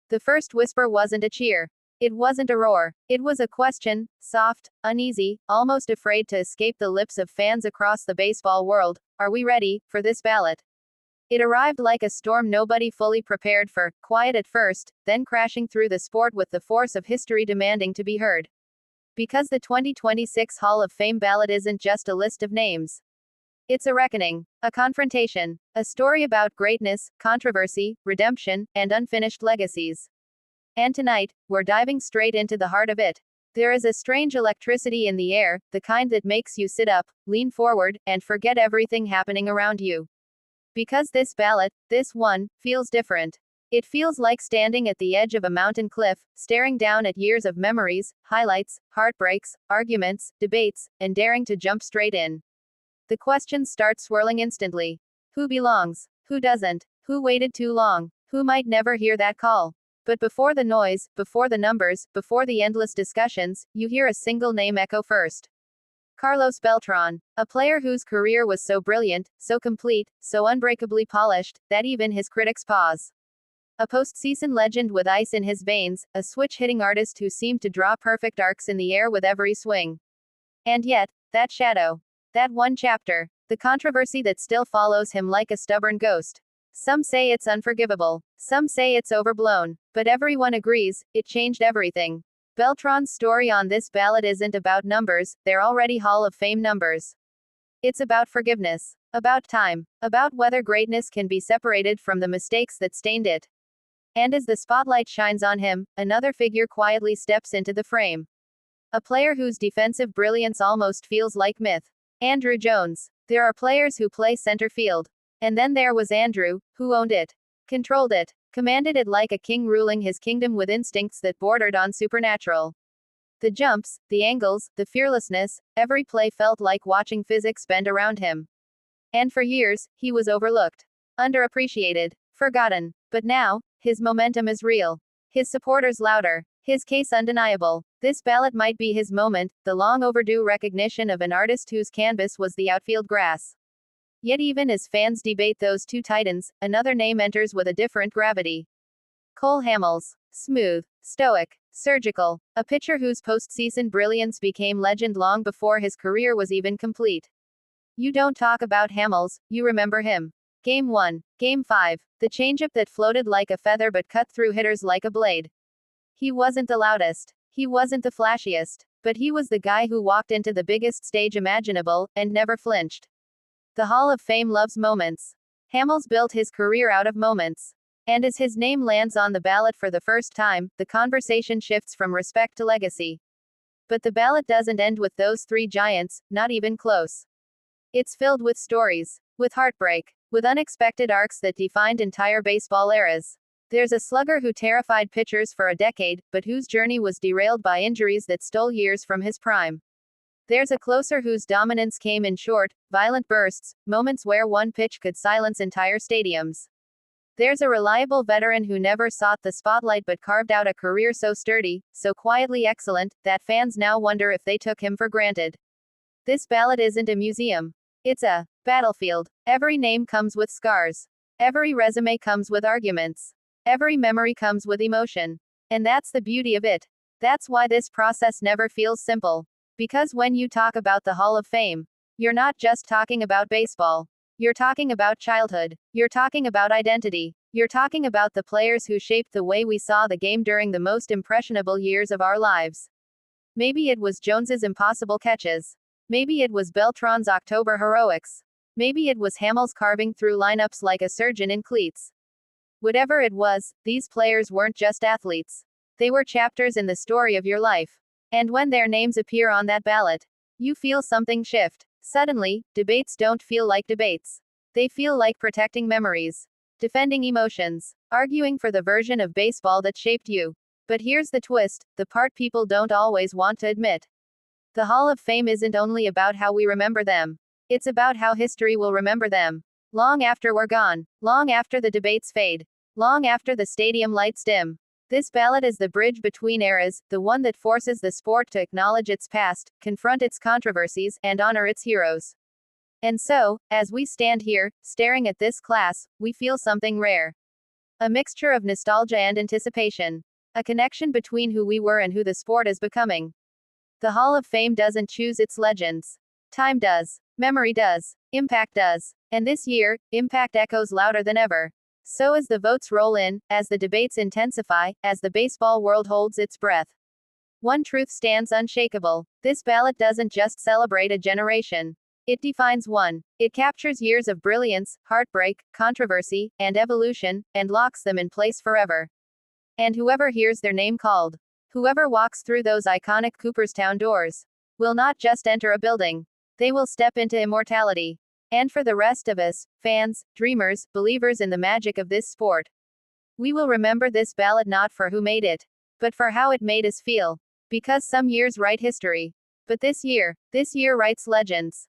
The first whisper wasn't a cheer. It wasn't a roar. It was a question, soft, uneasy, almost afraid to escape the lips of fans across the baseball world. Are we ready for this ballot? It arrived like a storm nobody fully prepared for, quiet at first, then crashing through the sport with the force of history demanding to be heard. Because the 2026 Hall of Fame ballot isn't just a list of names. It's a reckoning, a confrontation, a story about greatness, controversy, redemption, and unfinished legacies. And tonight, we're diving straight into the heart of it. There is a strange electricity in the air, the kind that makes you sit up, lean forward, and forget everything happening around you. Because this ballot, this one, feels different. It feels like standing at the edge of a mountain cliff, staring down at years of memories, highlights, heartbreaks, arguments, debates, and daring to jump straight in. The questions start swirling instantly. Who belongs? Who doesn't? Who waited too long? Who might never hear that call? But before the noise, before the numbers, before the endless discussions, you hear a single name echo first. Carlos Beltran, a player whose career was so brilliant, so complete, so unbreakably polished, that even his critics pause. A postseason legend with ice in his veins, a switch-hitting artist who seemed to draw perfect arcs in the air with every swing. And yet, that shadow. That one chapter. The controversy that still follows him like a stubborn ghost. Some say it's unforgivable. Some say it's overblown. But everyone agrees, it changed everything. Beltran's story on this ballot isn't about numbers, they're already Hall of Fame numbers. It's about forgiveness. About time. About whether greatness can be separated from the mistakes that stained it. And as the spotlight shines on him, another figure quietly steps into the frame. A player whose defensive brilliance almost feels like myth. Andruw Jones. There are players who play center field. And then there was Andruw, who owned it. Controlled it. Commanded it like a king ruling his kingdom with instincts that bordered on supernatural. The jumps, the angles, the fearlessness, every play felt like watching physics bend around him. And for years, he was overlooked. Underappreciated. Forgotten. But now, his momentum is real. His supporters louder. His case undeniable. This ballot might be his moment, the long overdue recognition of an artist whose canvas was the outfield grass. Yet even as fans debate those two titans, another name enters with a different gravity. Cole Hamels. Smooth. Stoic. Surgical. A pitcher whose postseason brilliance became legend long before his career was even complete. You don't talk about Hamels, you remember him. Game 1. Game 5. The changeup that floated like a feather but cut through hitters like a blade. He wasn't the loudest. He wasn't the flashiest. But he was the guy who walked into the biggest stage imaginable, and never flinched. The Hall of Fame loves moments. Hamels built his career out of moments. And as his name lands on the ballot for the first time, the conversation shifts from respect to legacy. But the ballot doesn't end with those three giants, not even close. It's filled with stories. With heartbreak. With unexpected arcs that defined entire baseball eras. There's a slugger who terrified pitchers for a decade, but whose journey was derailed by injuries that stole years from his prime. There's a closer whose dominance came in short, violent bursts, moments where one pitch could silence entire stadiums. There's a reliable veteran who never sought the spotlight but carved out a career so sturdy, so quietly excellent, that fans now wonder if they took him for granted. This ballot isn't a museum. It's a battlefield. Every name comes with scars. Every resume comes with arguments. Every memory comes with emotion. And that's the beauty of it. That's why this process never feels simple. Because when you talk about the Hall of Fame, you're not just talking about baseball. You're talking about childhood. You're talking about identity. You're talking about the players who shaped the way we saw the game during the most impressionable years of our lives. Maybe it was Jones's impossible catches. Maybe it was Beltran's October heroics. Maybe it was Hamels carving through lineups like a surgeon in cleats. Whatever it was, these players weren't just athletes. They were chapters in the story of your life. And when their names appear on that ballot, you feel something shift. Suddenly, debates don't feel like debates. They feel like protecting memories, defending emotions, arguing for the version of baseball that shaped you. But here's the twist, the part people don't always want to admit. The Hall of Fame isn't only about how we remember them. It's about how history will remember them. Long after we're gone. Long after the debates fade. Long after the stadium lights dim. This ballot is the bridge between eras, the one that forces the sport to acknowledge its past, confront its controversies, and honor its heroes. And so, as we stand here, staring at this class, we feel something rare. A mixture of nostalgia and anticipation. A connection between who we were and who the sport is becoming. The Hall of Fame doesn't choose its legends. Time does. Memory does. Impact does. And this year, impact echoes louder than ever. So as the votes roll in, as the debates intensify, as the baseball world holds its breath, one truth stands unshakable. This ballot doesn't just celebrate a generation. It defines one. It captures years of brilliance, heartbreak, controversy, and evolution, and locks them in place forever. And whoever hears their name called, whoever walks through those iconic Cooperstown doors, will not just enter a building. They will step into immortality. And for the rest of us, fans, dreamers, believers in the magic of this sport, we will remember this ballot not for who made it, but for how it made us feel. Because some years write history. But this year writes legends.